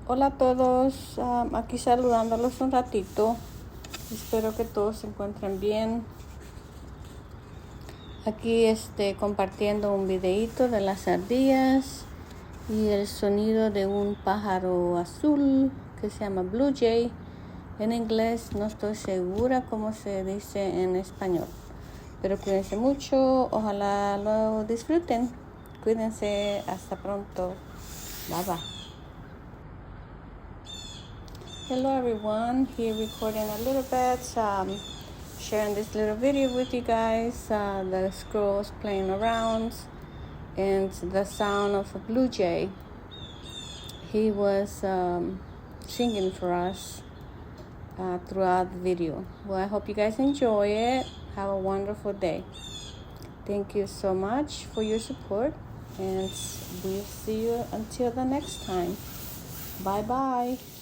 Hola a todos, aquí saludándolos un ratito. Espero que todos se encuentren bien. Aquí compartiendo un videito de las ardillas y el sonido de un pájaro azul que se llama Blue Jay. En inglés no estoy segura cómo se dice en español, pero cuídense mucho, ojalá lo disfruten. Cuídense, hasta pronto. Bye bye. Hello everyone, here recording a little bit, sharing this little video with you guys. The squirrels playing around and the sound of a blue jay. He was singing for us throughout the video. Well, I hope you guys enjoy it. Have a wonderful day. Thank you so much for your support, and we'll see you until the next time. Bye bye.